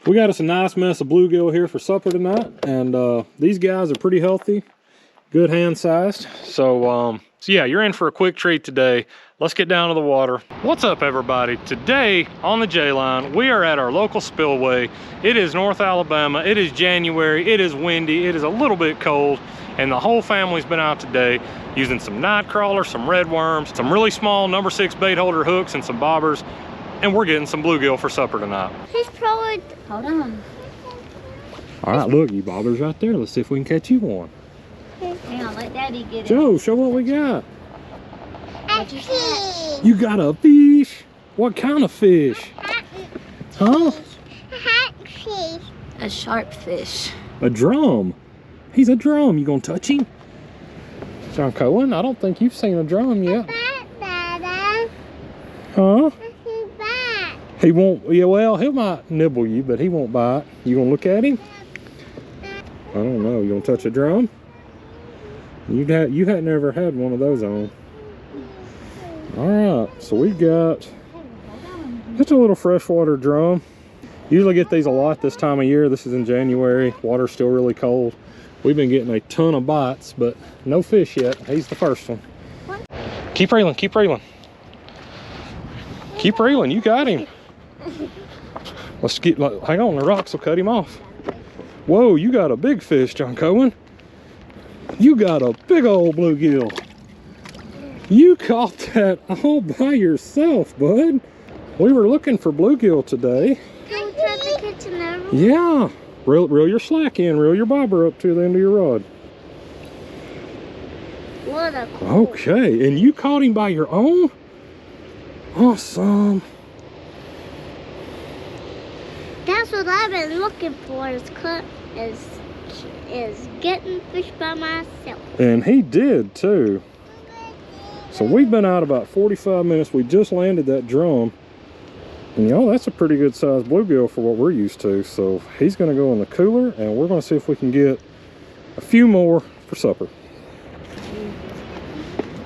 We got us a nice mess of bluegill here for supper tonight, and these guys are pretty healthy, good hand sized. So yeah, you're in for a quick treat today. Let's get down to the water. What's up, everybody? Today on the J-Line, we are at our local spillway. It is North Alabama. It is January. It is windy. It is a little bit cold, and the whole family's been out today using some night crawlers, some red worms, some really small number 6 bait holder hooks, and some bobbers. And we're getting some bluegill for supper tonight. He's probably... Hold on. All right, look, you bobbers right there. Let's see if we can catch you one. Hang on, let Daddy get it. Joe, show what we got. A fish. You got a fish? What kind of fish? Huh? A sharp fish. A drum. He's a drum. You gonna touch him? John Cohen, I don't think you've seen a drum yet. Huh? He won't, yeah, well, he might nibble you, but he won't bite. You gonna look at him? I don't know. You gonna touch a drum? You had never had one of those on. All right, so we've got just a little freshwater drum. Usually get these a lot this time of year. This is in January. Water's still really cold. We've been getting a ton of bites, but no fish yet. He's the first one. Keep reeling, keep reeling. Keep reeling, you got him. Let's get, hang on, the rocks will cut him off. Whoa, you got a big fish, John Cohen. You got a big old bluegill. You caught that all by yourself, bud. We were looking for bluegill today. Can we try to catch another one? Yeah. Reel your slack in, reel your bobber up to the end of your rod. What a cool. Okay, and you caught him by your own? Awesome. That's what I've been looking for, is getting fish by myself. And he did too. So we've been out about 45 minutes. We just landed that drum. And y'all, that's a pretty good sized bluegill for what we're used to. So he's gonna go in the cooler, and we're gonna see if we can get a few more for supper.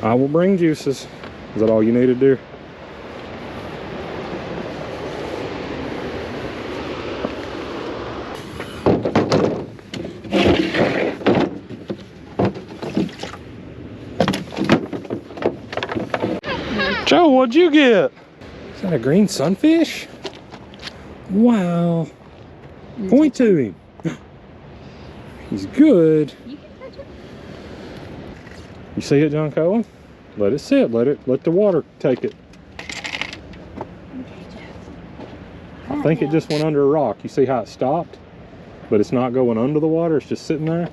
I will bring juices. Is that all you needed, dear? Joe, what'd you get? Is that a green sunfish? Wow. Point to him. He's good. You can touch it. You see it, John Cohen? Let it sit. Let the water take it. I think it just went under a rock. You see how it stopped? But it's not going under the water. It's just sitting there.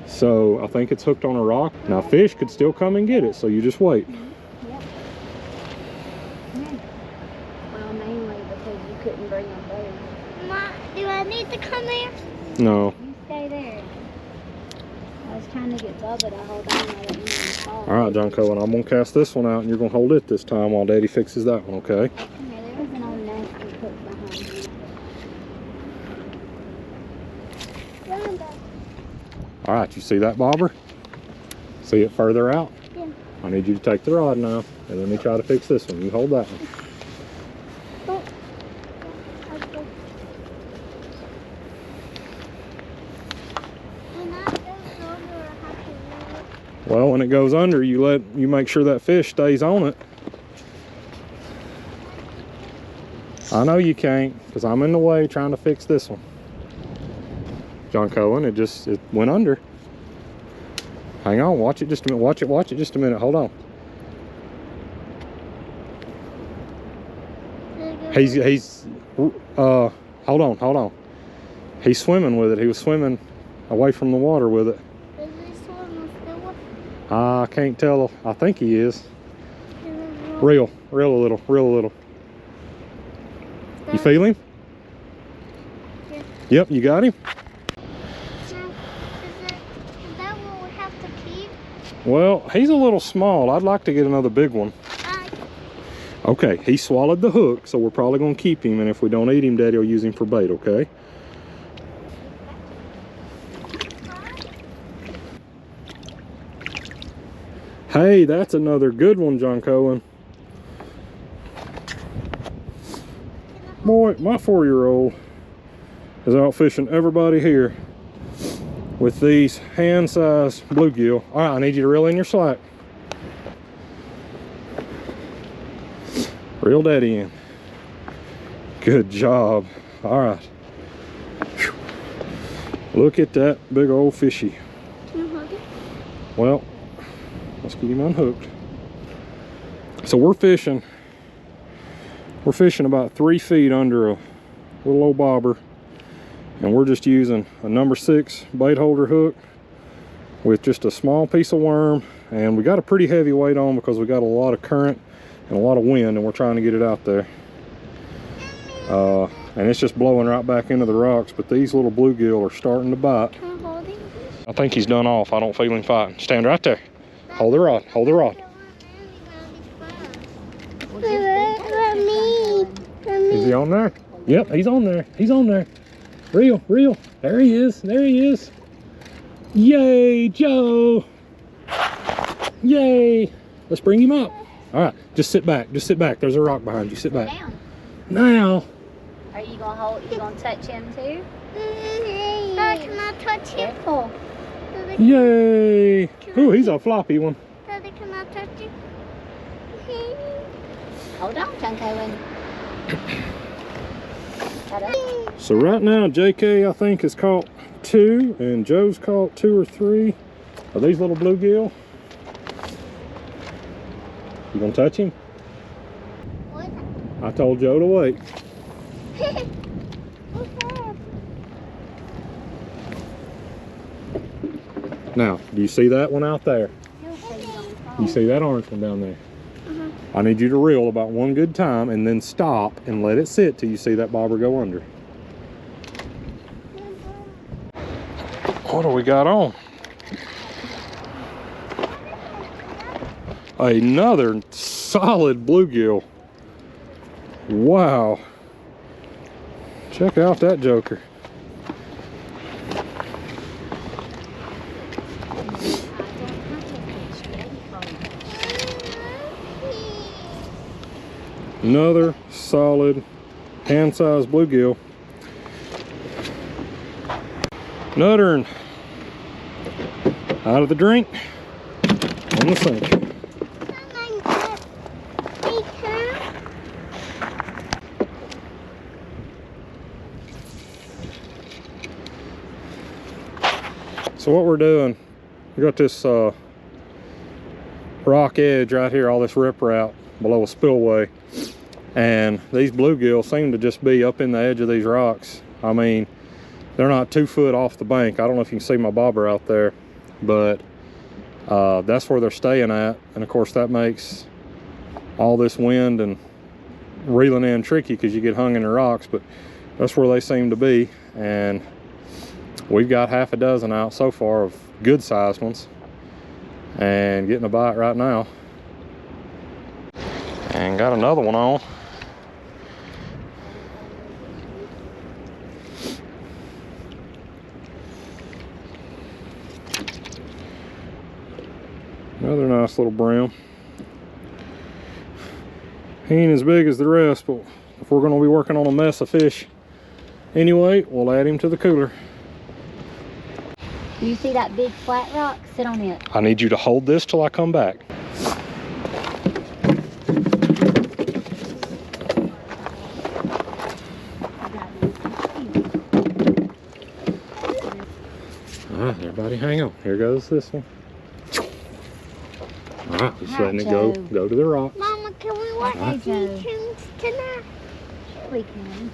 So I think it's hooked on a rock. Now fish could still come and get it. So you just wait. Couldn't bring them both. Ma, do I need to come there? No. You stay there. I was trying to get Bubba to hold on. I didn't even fall. All right, John Cohen, I'm gonna cast this one out, and you're gonna hold it this time while Daddy fixes that one, okay? Okay, there was an old nasty hook behind me. All right, you see that bobber? See it further out? Yeah. I need you to take the rod now, and let me try to fix this one. You hold that one. Well, when it goes under, you make sure that fish stays on it. I know you can't, because I'm in the way trying to fix this one. John Cohen, it went under. Hang on, watch it just a minute. Watch it just a minute. Hold on. Hold on. He's swimming with it. He was swimming away from the water with it. I can't tell. I think he is. Reel a little. You feel him? Yeah. Yep, you got him? So, is that what we have to keep? Well, he's a little small. I'd like to get another big one. Okay, he swallowed the hook, so we're probably going to keep him, and if we don't eat him, Daddy will use him for bait, okay? Hey, that's another good one, John Cohen. Boy, my 4-year-old is out fishing everybody here with these hand-sized bluegill. All right, I need you to reel in your slack. Reel daddy in. Good job. All right. Whew. Look at that big old fishy. Can you hold it? Well, let's get him unhooked. So we're fishing about 3 feet under a little old bobber, and we're just using a number 6 bait holder hook with just a small piece of worm, and we got a pretty heavy weight on because we got a lot of current and a lot of wind, and we're trying to get it out there. And it's just blowing right back into the rocks, but these little bluegill are starting to bite. Can I hold him? I think he's done off. I don't feel him fighting. Stand right there. Hold the rod. Hold the rod. Is he on there? Yep, he's on there. He's on there. Reel, reel. There he is. There he is. Yay, Joe. Yay. Let's bring him up. All right, just sit back. Just sit back. There's a rock behind you. Sit back. Down. Now. Are you gonna hold? You gonna touch him too? Daddy, can I touch him? Careful. Yay. Ooh, he's a floppy one. Daddy, can I touch him? Hold on, Junko. So right now, JK, I think, has caught 2, and Joe's caught 2 or 3 of these little bluegill. You gonna touch him? What? I told Joe to wait. Now, do you see that one out there? You see that orange one down there? I need you to reel about 1 good time and then stop and let it sit till you see that bobber go under. What do we got on? Another solid bluegill. Wow. Check out that joker. Another solid hand-sized bluegill. Another one out of the drink on the sink. So what we're doing, we got this rock edge right here, all this riprap below a spillway, and these bluegill seem to just be up in the edge of these rocks. I mean, they're not 2 foot off the bank. I don't know if you can see my bobber out there, but that's where they're staying at. And of course that makes all this wind and reeling in tricky because you get hung in the rocks, but that's where they seem to be. And we've got half a dozen out so far of good sized ones, and getting a bite right now. And got another one on. Another nice little brown. He ain't as big as the rest, but if we're going to be working on a mess of fish anyway, we'll add him to the cooler. Do you see that big flat rock? Sit on it. I need you to hold this till I come back. All right, everybody hang on. Here goes this one. All right, just letting it go to the rocks. Mama, can we watch YouTube tonight? We can.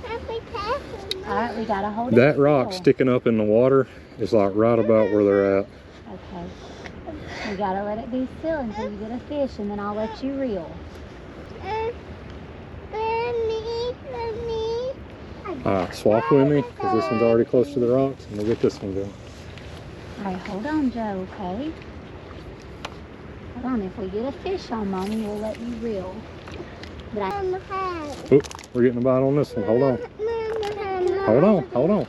All right, we gotta hold it. That rock sticking up in the water is like right about where they're at. Okay. We gotta let it be still until you get a fish, and then I'll let you reel. All right, swap with me, because this one's already close to the rocks, and we'll get this one going. All right, hold on, Joe, okay? Hold on, if we get a fish on Mommy, we'll let you reel. But Oop, we're getting a bite on this one. Hold on. Hold on, hold on.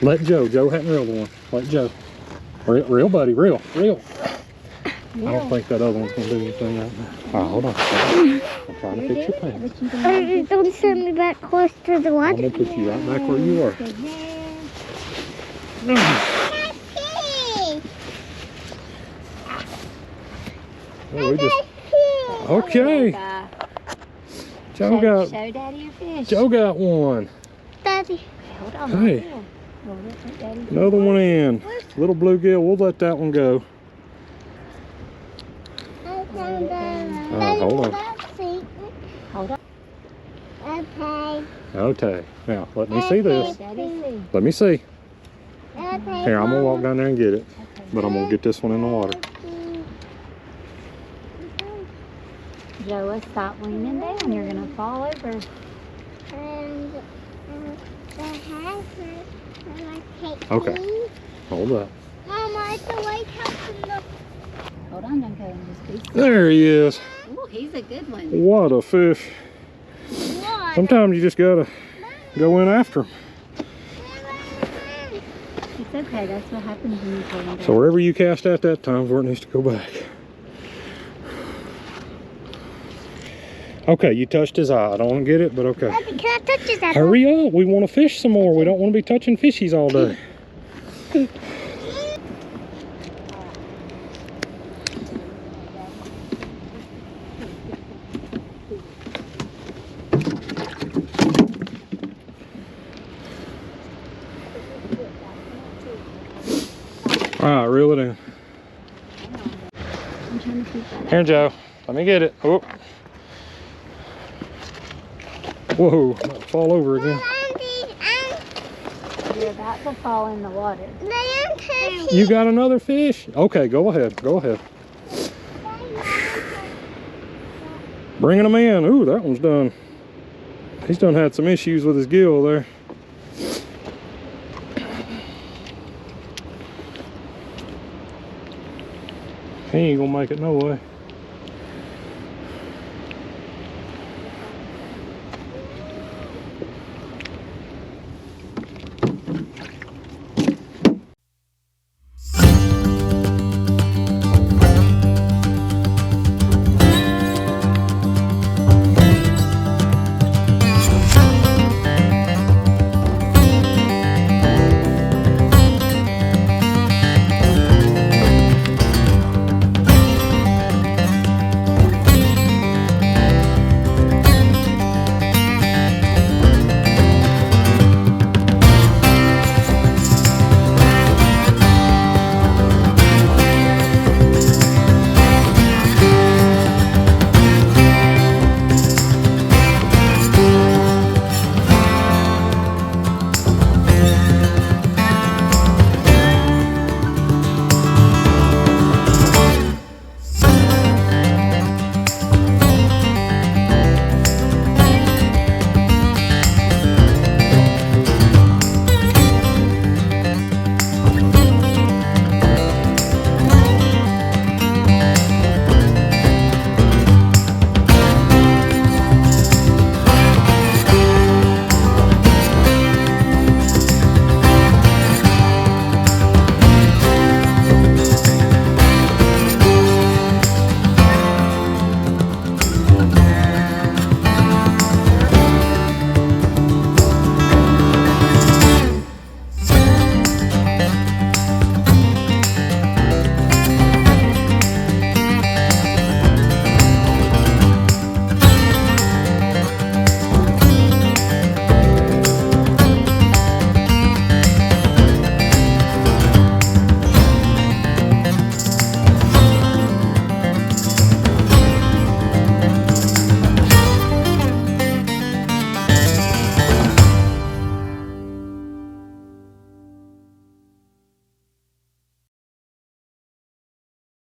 Let Joe. Joe hadn't reeled one. Let Joe. Reel, buddy, reel, reel. I don't think that other one's gonna do anything right now. Alright, hold on. I'm trying to fix your pants. Don't send me back close to the water. I'm gonna put you right back where you were. Well, we just okay. Joe got Show Daddy your fish. Joe got one. Daddy. Hold on. Hey. Another one in. Little bluegill. We'll let that one go. Hold on. Hold on. Okay. Okay. Now let me see this. Daddy, see. Let me see. Okay. Here, I'm gonna walk down there and get it. Okay. But I'm gonna get this one in the water. Joe, let's stop leaning down. You're gonna fall over. And the house Okay. Hold up. Mama, it's the White House in the... Hold on, don't go in this piece. There he is. Ooh, he's a good one. What a fish. What? Sometimes you just gotta go in after him. It's okay. That's what happens when you pull him down. So wherever you cast at that time is where it needs to go back. Okay, you touched his eye. I don't want to get it, but okay. Daddy, can I touch his apple? Hurry up. We want to fish some more. We don't want to be touching fishies all day. All right, reel it in. I'm trying to keep that. Here, Joe. Let me get it. Oh. Whoa, about to fall over again. You're about to fall in the water. You got another fish? Okay, go ahead. Go ahead. Bringing them in. Ooh, that one's done. He's done had some issues with his gill there. He ain't gonna make it no way.